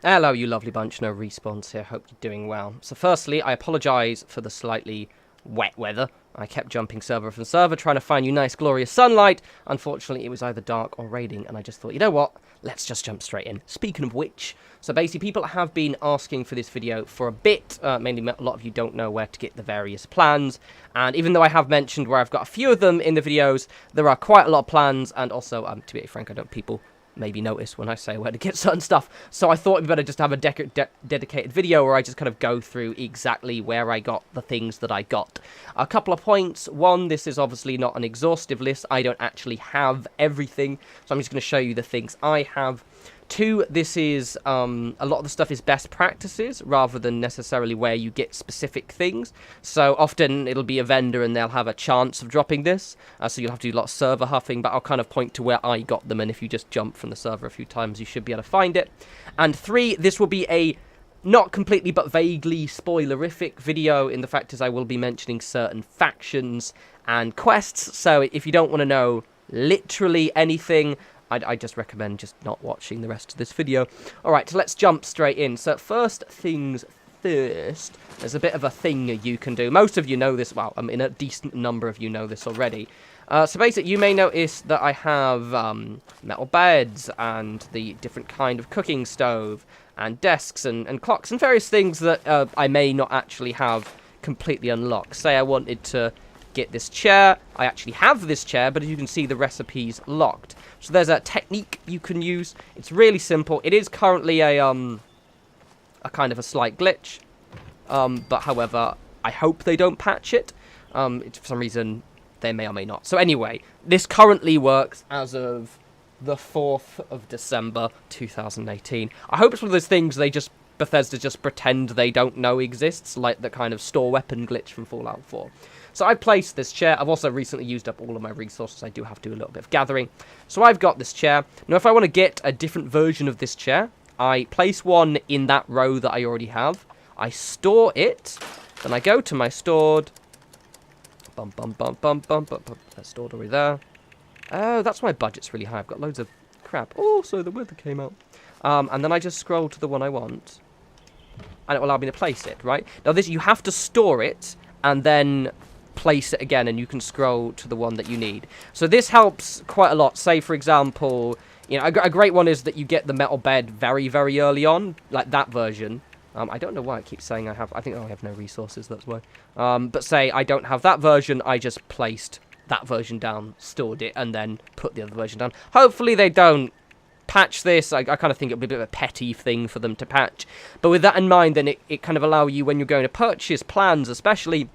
Hello, you lovely bunch. No respawns here. Hope you're doing well. So firstly, I apologise for the slightly wet weather. I kept jumping server from server, trying to find you nice, glorious sunlight. Unfortunately, it was either dark or raining, and I just thought, you know what? Let's just jump straight in. Speaking of which, so basically, people have been asking for this video for a bit. Mainly, a lot of you don't know where to get the various plans. And even though I have mentioned where I've got a few of them in the videos, there are quite a lot of plans. And also, to be frank, I don't people maybe notice when I say where to get certain stuff. So I thought it'd be better just to have a dedicated video where I just kind of go through exactly where I got the things that I got. A couple of points. One, this is obviously not an exhaustive list. I don't actually have everything. So I'm just going to show you the things I have. Two, this is, a lot of the stuff is best practices rather than necessarily where you get specific things. So often it'll be a vendor and they'll have a chance of dropping this. So you'll have to do a lot of server huffing, but I'll kind of point to where I got them. And if you just jump from the server a few times, you should be able to find it. And three, this will be a not completely but vaguely spoilerific video in the fact is I will be mentioning certain factions and quests. So if you don't want to know literally anything, I just recommend just not watching the rest of this video. Alright, so let's jump straight in. So first things first, there's a bit of a thing you can do. Most of you know this, well, I mean a decent number of you know this already. So basically, you may notice that I have metal beds and the different kind of cooking stove and desks and clocks and various things that I may not actually have completely unlocked. Say I wanted to get this chair. I actually have this chair, but as you can see, the recipe's locked. So there's a technique you can use. It's really simple. It is currently a kind of a slight glitch, but however, I hope they don't patch it. For some reason, they may or may not. So anyway, this currently works as of the 4th of December 2018. I hope it's one of those things Bethesda just pretend they don't know exists, like the kind of store weapon glitch from Fallout 4. So I placed this chair. I've also recently used up all of my resources. I do have to do a little bit of gathering. So I've got this chair. Now, if I want to get a different version of this chair, I place one in that row that I already have. I store it. Then I go to my stored. That's stored already there. Oh, that's why budget's really high. I've got loads of crap. Oh, so the weather came out. And then I just scroll to the one I want. And it will allow me to place it, right? Now, this, you have to store it and then place it again, and you can scroll to the one that you need. So this helps quite a lot. Say, for example, you know, a great one is that you get the metal bed very, very early on, like that version. I don't know why I keep saying I have. I think I have no resources, that's why. But say I don't have that version, I just placed that version down, stored it, and then put the other version down. Hopefully they don't patch this. I kind of think it'll be a bit of a petty thing for them to patch. But with that in mind, then it kind of allow you, when you're going to purchase plans, especially,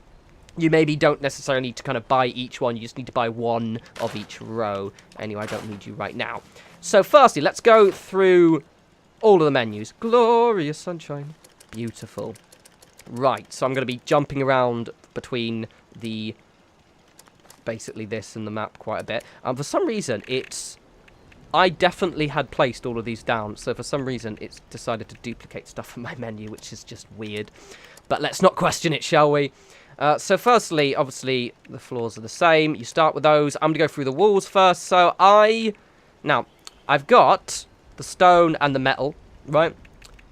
you maybe don't necessarily need to kind of buy each one. You just need to buy one of each row. Anyway, I don't need you right now. So firstly, let's go through all of the menus. Glorious sunshine. Beautiful. Right, so I'm going to be jumping around between the, basically this and the map quite a bit. For some reason, I definitely had placed all of these down. So for some reason, it's decided to duplicate stuff from my menu, which is just weird. But let's not question it, shall we? So firstly, obviously, the floors are the same. You start with those. I'm going to go through the walls first. So now, I've got the stone and the metal, right?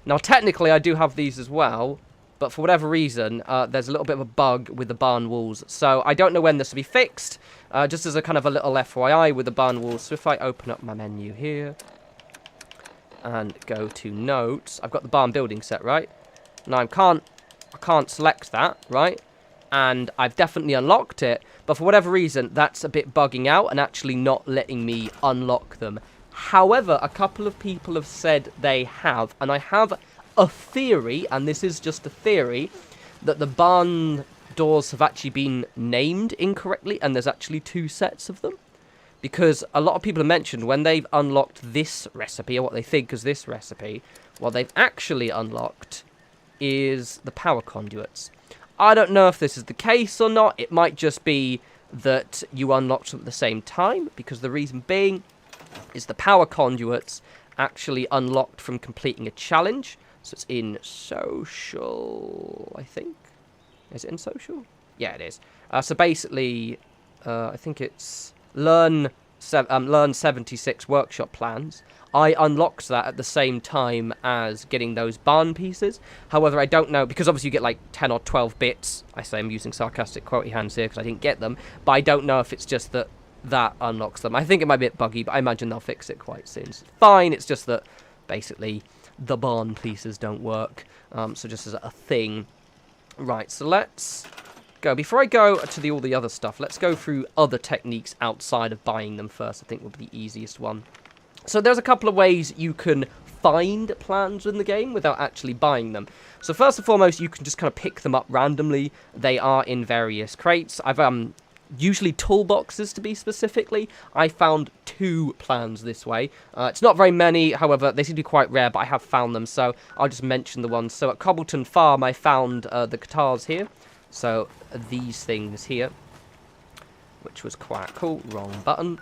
Now, technically, I do have these as well. But for whatever reason, there's a little bit of a bug with the barn walls. So I don't know when this will be fixed. Just as a kind of a little FYI with the barn walls. So if I open up my menu here and go to notes, I've got the barn building set, right? Now, I can't select that, right? And I've definitely unlocked it, but for whatever reason, that's a bit bugging out and actually not letting me unlock them. However, a couple of people have said they have, and I have a theory, and this is just a theory, that the barn doors have actually been named incorrectly, and there's actually two sets of them. Because a lot of people have mentioned when they've unlocked this recipe, or what they think is this recipe, what they've actually unlocked is the power conduits. I don't know if this is the case or not. It might just be that you unlocked them at the same time, because the reason being is the power conduits actually unlocked from completing a challenge. So it's in social, I think. Is it in social? Yeah, it is. So basically, I think it's learn 76 workshop plans. I unlocked that at the same time as getting those barn pieces. However, I don't know, because obviously you get like 10 or 12 bits. I say I'm using sarcastic quotey hands here because I didn't get them, but I don't know if it's just that unlocks them. I think it might be a bit buggy, but I imagine they'll fix it quite soon. It's fine, it's just that basically the barn pieces don't work, so just as a thing. Right, so let's go. Before I go to all the other stuff, let's go through other techniques outside of buying them first. I think will be the easiest one. So there's a couple of ways you can find plans in the game without actually buying them. So first and foremost, you can just kind of pick them up randomly. They are in various crates. I've usually toolboxes to be specifically. I found 2 plans this way. It's not very many, however, they seem to be quite rare, but I have found them, so I'll just mention the ones. So at Cobbleton Farm, I found the guitars here. So these things here, which was quite cool. Wrong button.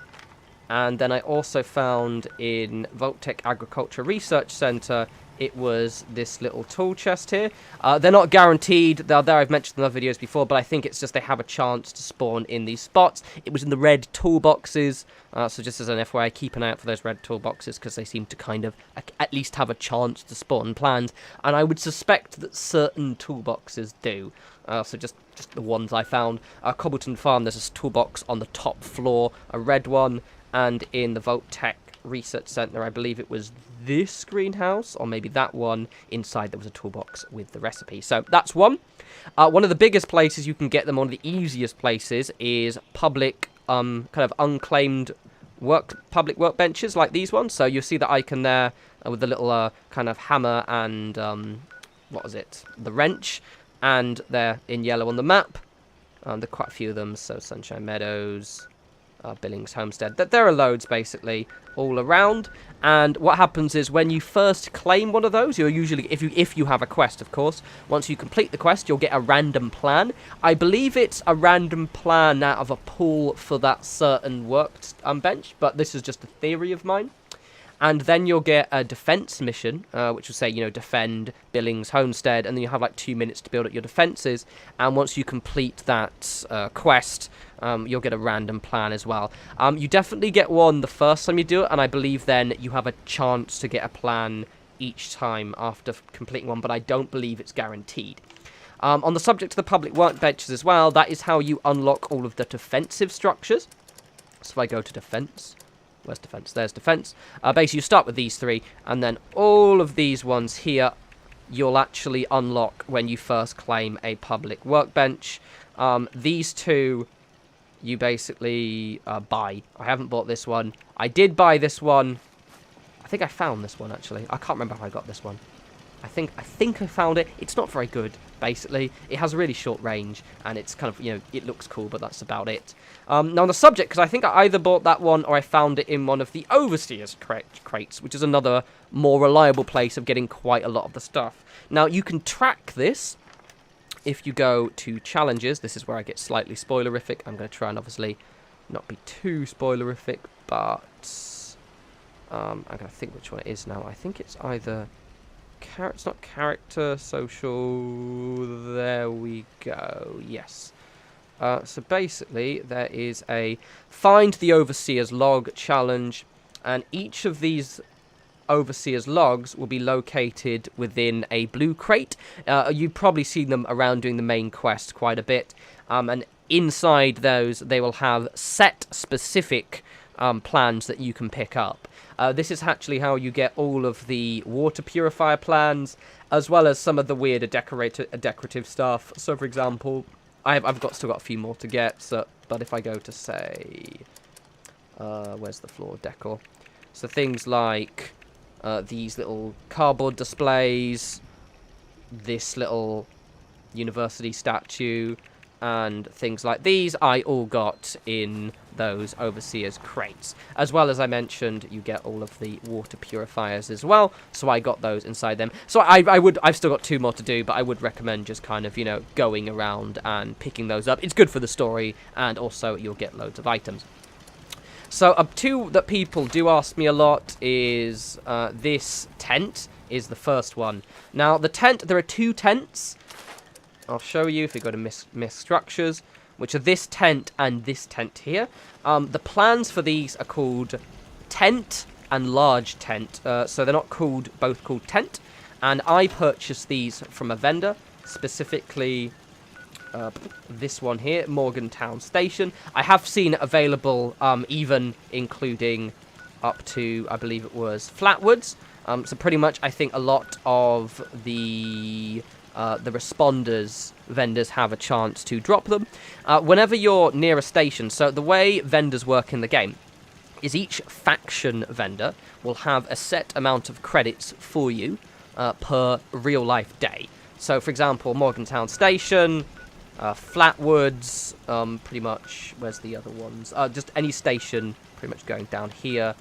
And then I also found in Voltec Agriculture Research Centre, it was this little tool chest here. They're not guaranteed. They're there. I've mentioned in other videos before, but I think it's just they have a chance to spawn in these spots. It was in the red toolboxes. So just as an FYI, keep an eye out for those red toolboxes because they seem to kind of at least have a chance to spawn plans. And I would suspect that certain toolboxes do. So just the ones I found. Cobbleton Farm, there's a toolbox on the top floor, a red one. And in the Voltec Research Centre, I believe it was this greenhouse, or maybe that one. Inside there was a toolbox with the recipe. So that's one. One of the biggest places you can get them, one of the easiest places, is public, kind of unclaimed public workbenches like these ones. So you'll see the icon there with the little kind of hammer and, what was it? The wrench. And they're in yellow on the map. There are quite a few of them, so Sunshine Meadows, Billings Homestead. There are loads, basically, all around. And what happens is when you first claim one of those, you're usually, if you have a quest, of course, once you complete the quest, you'll get a random plan. I believe it's a random plan out of a pool for that certain worked bench, but this is just a theory of mine. And then you'll get a defense mission, which will say, defend Billings Homestead, and then you have like 2 minutes to build up your defenses. And once you complete that quest, you'll get a random plan as well. You definitely get one the first time you do it, and I believe then you have a chance to get a plan each time after completing one, but I don't believe it's guaranteed. On the subject of the public workbenches as well, that is how you unlock all of the defensive structures. So if I go to defense... Where's defense? There's defense. Basically, you start with these 3, and then all of these ones here, you'll actually unlock when you first claim a public workbench. These 2, you basically buy. I haven't bought this one. I did buy this one. I think I found this one, actually. I can't remember how I got this one. I think I found it. It's not very good, basically. It has a really short range, and it's kind of, it looks cool, but that's about it. Now, on the subject, because I think I either bought that one or I found it in one of the Overseer's crates, which is another more reliable place of getting quite a lot of the stuff. Now, you can track this if you go to challenges. This is where I get slightly spoilerific. I'm going to try and obviously not be too spoilerific, but I'm going to think which one it is now. I think it's either... It's not character, social, there we go, yes. So basically, there is a Find the Overseer's Log challenge, and each of these Overseer's logs will be located within a blue crate. You've probably seen them around doing the main quest quite a bit, and inside those, they will have set specific plans that you can pick up. This is actually how you get all of the water purifier plans, as well as some of the weird decorative stuff. So, for example, I've still got a few more to get. So, but if I go to, say, where's the floor decor? So things like these little cardboard displays, this little university statue, and things like these, I all got in those Overseer's crates. As well as I mentioned, you get all of the water purifiers as well, so I got those inside them. So I've still got 2 more to do, but I would recommend just kind of, going around and picking those up. It's good for the story, and also you'll get loads of items. So, 2 that people do ask me a lot is this tent is the first one. Now, the tent, there are 2 tents. I'll show you if you go to Miss Structures, which are this tent and this tent here. The plans for these are called Tent and large tent. So they're not both called tent. And I purchased these from a vendor, specifically this one here, Morgantown Station. I have seen it available, even including up to, I believe it was Flatwoods. So pretty much, I think a lot of the responders vendors have a chance to drop them whenever you're near a station. So the way vendors work in the game is each faction vendor will have a set amount of credits for you per real life day. So for example, Morgantown Station, Flatwoods, pretty much, where's the other ones? Just any station pretty much going down here.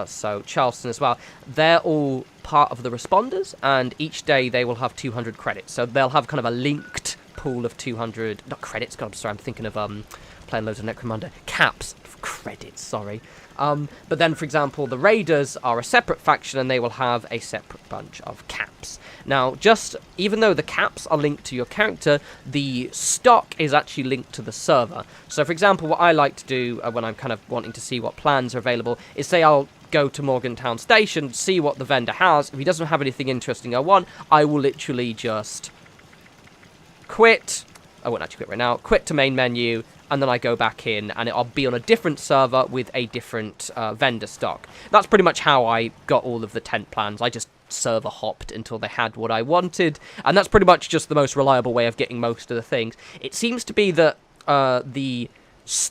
So Charleston as well. They're all part of the responders, and each day they will have 200 credits. So they'll have kind of a linked pool of 200, not credits, God, I'm sorry, I'm thinking of playing loads of Necromunda. Caps, credits, sorry. But then, for example, the Raiders are a separate faction, and they will have a separate bunch of caps. Now, even though the caps are linked to your character, the stock is actually linked to the server. So, for example, what I like to do when I'm kind of wanting to see what plans are available is, say, I'll go to Morgantown Station, see what the vendor has. If he doesn't have anything interesting I want, I will literally just quit. I won't actually quit right now. Quit to main menu, and then I go back in, and I'll be on a different server with a different vendor stock. That's pretty much how I got all of the tent plans. I just server hopped until they had what I wanted, and that's pretty much just the most reliable way of getting most of the things. It seems to be that the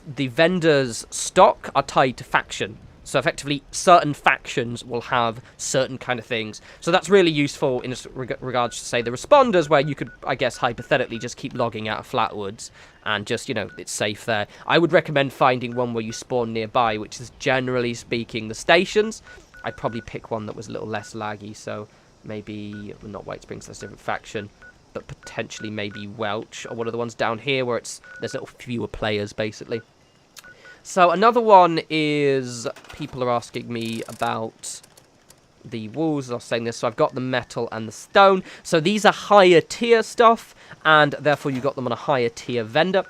vendor's stock are tied to faction. So effectively, certain factions will have certain kind of things. So that's really useful in regards to, say, the responders, where you could, I guess, hypothetically just keep logging out of Flatwoods and just, it's safe there. I would recommend finding one where you spawn nearby, which is, generally speaking, the stations. I'd probably pick one that was a little less laggy, so maybe, well, not White Springs, that's a different faction, but potentially maybe Welch, or one of the ones down here where there's little fewer players, basically. So another one is, people are asking me about the walls, as I was saying this, so I've got the metal and the stone. So these are higher tier stuff, and therefore you got them on a higher tier vendor.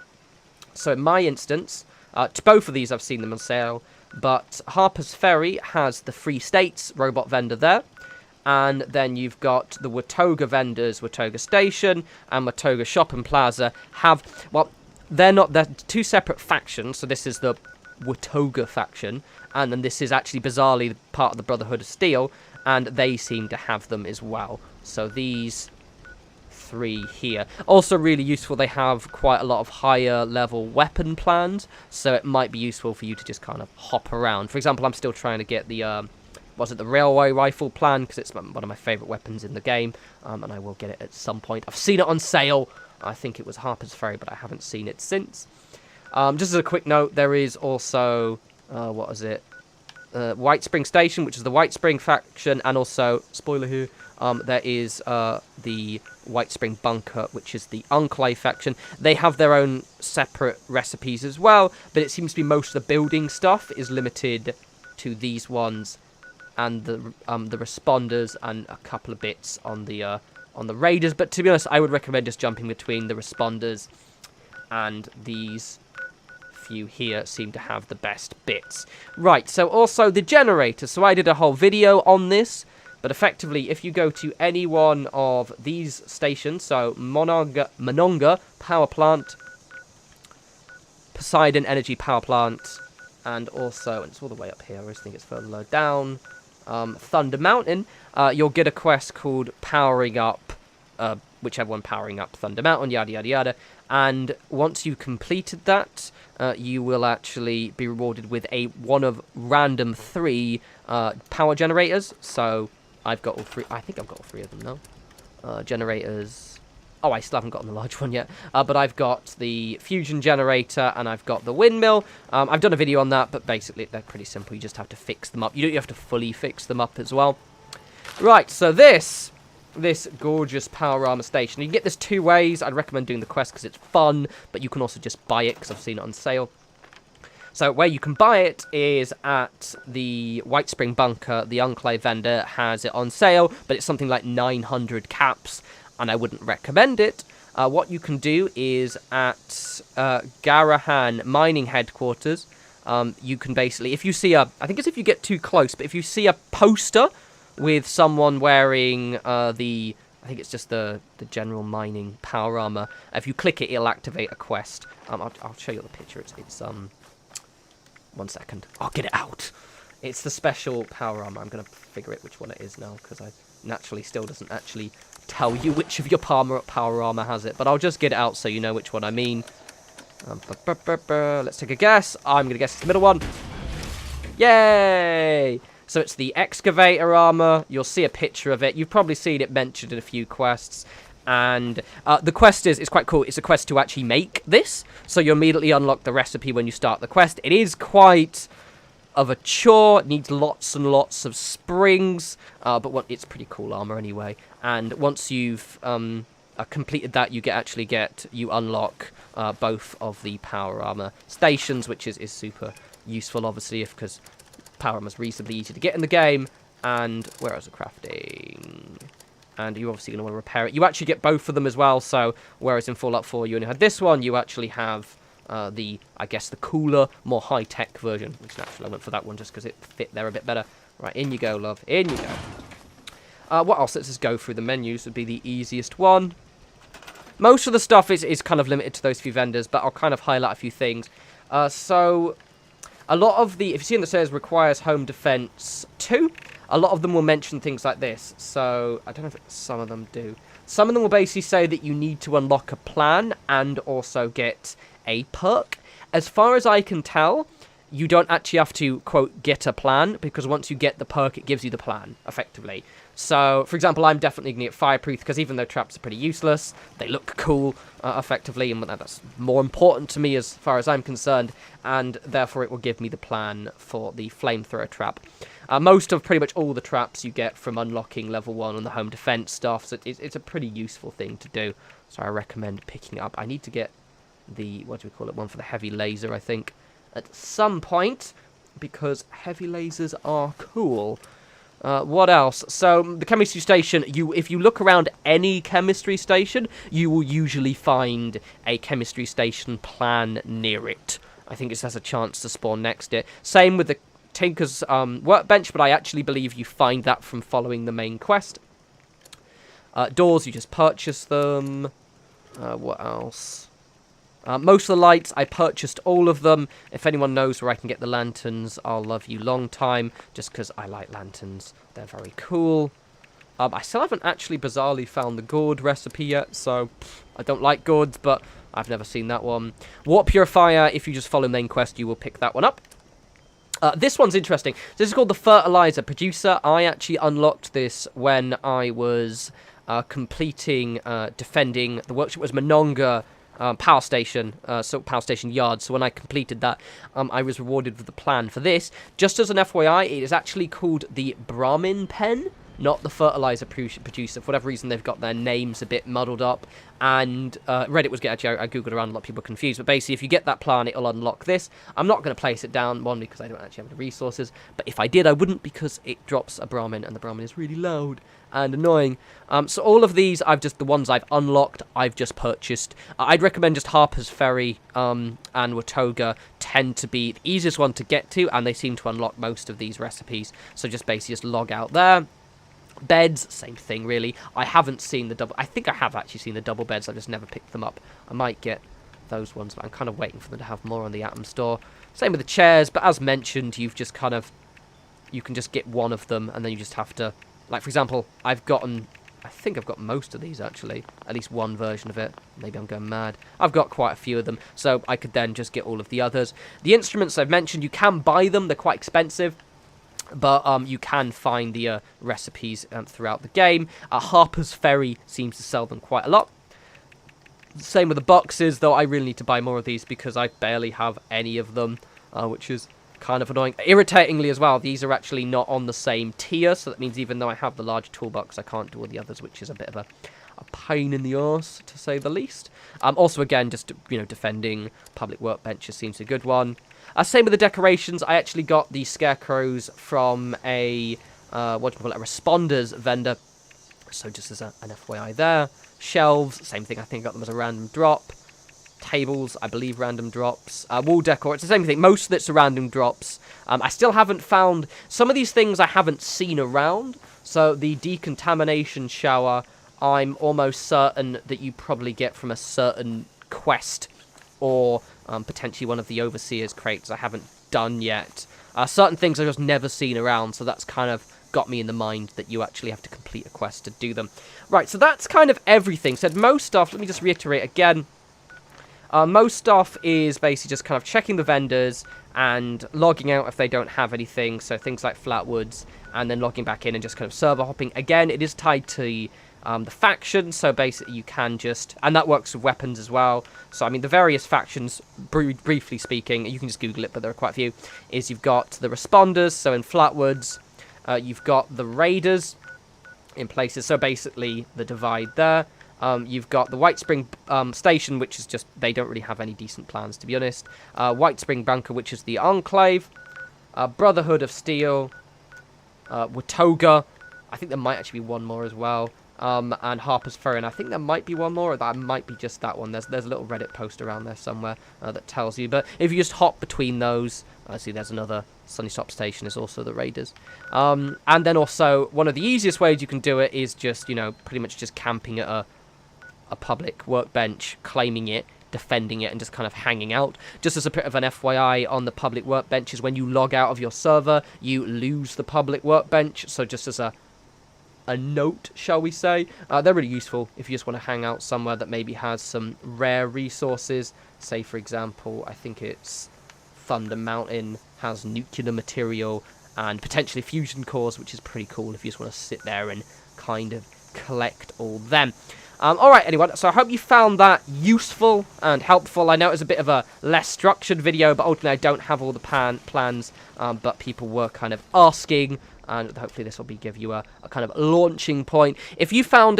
So in my instance, to both of these I've seen them on sale, but Harper's Ferry has the Free States robot vendor there. And then you've got the Watoga vendors, Watoga Station and Watoga Shopping Plaza well, they're two separate factions. So this is the Watoga faction, and then this is actually bizarrely part of the Brotherhood of Steel, and they seem to have them as well. So these three here, also really useful. They have quite a lot of higher level weapon plans, so it might be useful for you to just kind of hop around. For example, I'm still trying to get the the railway rifle plan, because it's one of my favourite weapons in the game, and I will get it at some point. I've seen it on sale. I think it was Harper's Ferry, but I haven't seen it since. Just as a quick note, there is also, White Spring Station, which is the White Spring faction, and also, spoiler here, there is the White Spring Bunker, which is the Enclave faction. They have their own separate recipes as well, but it seems to be most of the building stuff is limited to these ones, and the responders, and a couple of bits on the raiders. But to be honest, I would recommend just jumping between the responders, and these few here seem to have the best bits. Right, so also the generator. So I did a whole video on this, but effectively, if you go to any one of these stations, so Monongah Power Plant, Poseidon Energy Power Plant, and also, and it's all the way up here, I always think it's further low down, Thunder Mountain, you'll get a quest called Powering Up, whichever one, Powering Up Thunder Mountain, yada yada yada, and once you completed that, you will actually be rewarded with one of random 3 power generators. So I've got all 3, I think I've got all 3 of them now. Generators, oh, I still haven't gotten the large one yet, but I've got the fusion generator, and I've got the windmill. I've done a video on that, but basically they're pretty simple. You just have to fix them up. You don't have to fully fix them up as well. Right, so this gorgeous power armor station, you can get this 2 ways. I'd recommend doing the quest because it's fun, but you can also just buy it because I've seen it on sale. So where you can buy it is at the White Spring Bunker. The Enclave vendor has it on sale, but it's something like 900 caps, and I wouldn't recommend it. What you can do is at Garahan Mining Headquarters, you can basically, if you see I think it's if you get too close, but if you see a poster with someone wearing I think it's just the general mining power armor, if you click it, it'll activate a quest. I'll show you the picture. It's 1 second. I'll get it out. It's the special power armor. I'm going to figure it which one it is now, because I naturally still doesn't actually tell you which of your power armor has it. But I'll just get it out so you know which one I mean. Let's take a guess. I'm going to guess it's the middle one. Yay! So it's the excavator armor. You'll see a picture of it. You've probably seen it mentioned in a few quests. And the quest is quite cool. It's a quest to actually make this. So you immediately unlock the recipe when you start the quest. It is quite of a chore. It needs lots and lots of springs. But it's pretty cool armor anyway. And once you've completed that, you unlock both of the power armor stations, which is super useful, obviously, because power armor is reasonably easy to get in the game. And where is the crafting? And you're obviously going to want to repair it. You actually get both of them as well. So whereas in Fallout 4 you only had this one, you actually have the cooler, more high-tech version. Which naturally I went for that one just because it fit there a bit better. Right, in you go, love. In you go. What else? Let's just go through the menus. Would be the easiest one. Most of the stuff is kind of limited to those few vendors, but I'll kind of highlight a few things. So a lot of if you see in the says requires home defense 2, a lot of them will mention things like this. So I don't know if some of them do. Some of them will basically say that you need to unlock a plan and also get a perk. As far as I can tell, you don't actually have to, quote, get a plan, because once you get the perk, it gives you the plan, effectively. So, for example, I'm definitely going to get Fireproof, because even though traps are pretty useless, they look cool, effectively, and that's more important to me as far as I'm concerned, and therefore it will give me the plan for the Flamethrower trap. Most of pretty much all the traps you get from unlocking level 1 on the home defense stuff, so it's a pretty useful thing to do, so I recommend picking it up. I need to get the, what do we call it, one for the heavy laser, I think, at some point, because heavy lasers are cool. What else? So, the chemistry station, if you look around any chemistry station, you will usually find a chemistry station plan near it. I think it has a chance to spawn next to it. Same with the Tinker's workbench, but I actually believe you find that from following the main quest. Doors, you just purchase them. What else? Most of the lights, I purchased all of them. If anyone knows where I can get the lanterns, I'll love you long time, just because I like lanterns. They're very cool. I still haven't actually bizarrely found the gourd recipe yet, so I don't like gourds, but I've never seen that one. Water purifier, if you just follow main quest, you will pick that one up. This one's interesting. This is called the fertilizer producer. I actually unlocked this when I was completing, defending the workshop. It was Monongah power station, power station yard. So when I completed that, I was rewarded with the plan for this. Just as an FYI, it is actually called the Brahmin pen, not the fertilizer producer. For whatever reason, they've got their names a bit muddled up. And Reddit was actually, I googled around, a lot of people were confused. But basically, if you get that plan, it'll unlock this. I'm not going to place it down, one, because I don't actually have the resources. But if I did, I wouldn't, because it drops a Brahmin, and the Brahmin is really loud and annoying. So all of these, the ones I've unlocked, I've just purchased. I'd recommend just Harper's Ferry and Watoga tend to be the easiest one to get to, and they seem to unlock most of these recipes. So just basically just log out there. Beds, same thing really. I haven't seen the double. I think I have actually seen the double beds. I've just never picked them up. I might get those ones, but I'm kind of waiting for them to have more on the Atom store. Same with the chairs, but as mentioned, you can just get one of them, and then you just have to, like for example, I think I've got most of these actually, at least one version of it. Maybe I'm going mad. I've got quite a few of them, so I could then just get all of the others. The instruments I've mentioned, you can buy them. They're quite expensive. But you can find the recipes throughout the game. Harper's Ferry seems to sell them quite a lot. Same with the boxes, though I really need to buy more of these because I barely have any of them, which is kind of annoying. Irritatingly as well, these are actually not on the same tier, so that means even though I have the large toolbox, I can't do all the others, which is a bit of a pain in the arse, to say the least. Also, again, just defending public workbenches seems a good one. Same with the decorations. I actually got the scarecrows from a responders vendor. So just as an FYI there. Shelves, same thing. I think I got them as a random drop. tables, I believe random drops. Wall decor, it's the same thing. Most of it's random drops. I still haven't found... Some of these things I haven't seen around. So the decontamination shower, I'm almost certain that you probably get from a certain quest. Or potentially one of the overseer's crates I haven't done yet. Certain things I've just never seen around, so that's kind of got me in the mind that you actually have to complete a quest to do them. Right, so that's kind of everything. Said most stuff, let me just reiterate again. Most stuff is basically just kind of checking the vendors and logging out if they don't have anything, so things like flatwoods, and then logging back in and just kind of server hopping. Again, it is tied to the faction, so basically you can just... And that works with weapons as well. So, I mean, the various factions, briefly speaking, you can just Google it, but there are quite a few, is you've got the responders, so in flatwoods, you've got the raiders in places, so basically the divide there. You've got the White Spring Station, which is just, they don't really have any decent plans, to be honest. White Spring Bunker, which is the Enclave. Brotherhood of Steel. Watoga. I think there might actually be one more as well. And Harper's Ferry, and I think there might be one more, or that might be just that one. There's a little Reddit post around there somewhere that tells you. But if you just hop between those, I see there's another Sunnystop Station is also the Raiders. And then also, one of the easiest ways you can do it is just, you know, pretty much just camping at a public workbench, claiming it, defending it, and just kind of hanging out. Just as a bit of an FYI on the public workbenches, when you log out of your server, you lose the public workbench. So just as a note, shall we say, they're really useful if you just want to hang out somewhere that maybe has some rare resources. Say, for example, I think it's Thunder Mountain has nuclear material and potentially fusion cores, which is pretty cool if you just want to sit there and kind of collect all them. Alright, anyway, so I hope you found that useful and helpful. I know it was a bit of a less structured video, but ultimately I don't have all the plans, but people were kind of asking, and hopefully this will give you a kind of launching point. If you found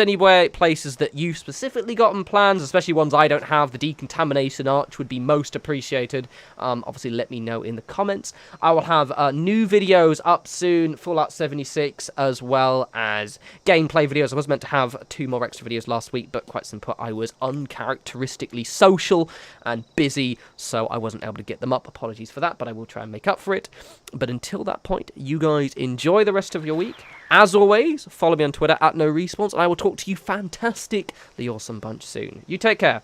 places that you specifically gotten plans, especially ones I don't have, the Decontamination Arch would be most appreciated. Obviously, let me know in the comments. I will have new videos up soon, Fallout 76, as well as gameplay videos. I was meant to have 2 more extra videos last week, but quite simple, I was uncharacteristically social and busy, so I wasn't able to get them up. Apologies for that, but I will try and make up for it. But until that point, you guys enjoy the rest of your week. As always, follow me on Twitter at norespawns, and I will talk to you fantastically awesome bunch soon. You take care.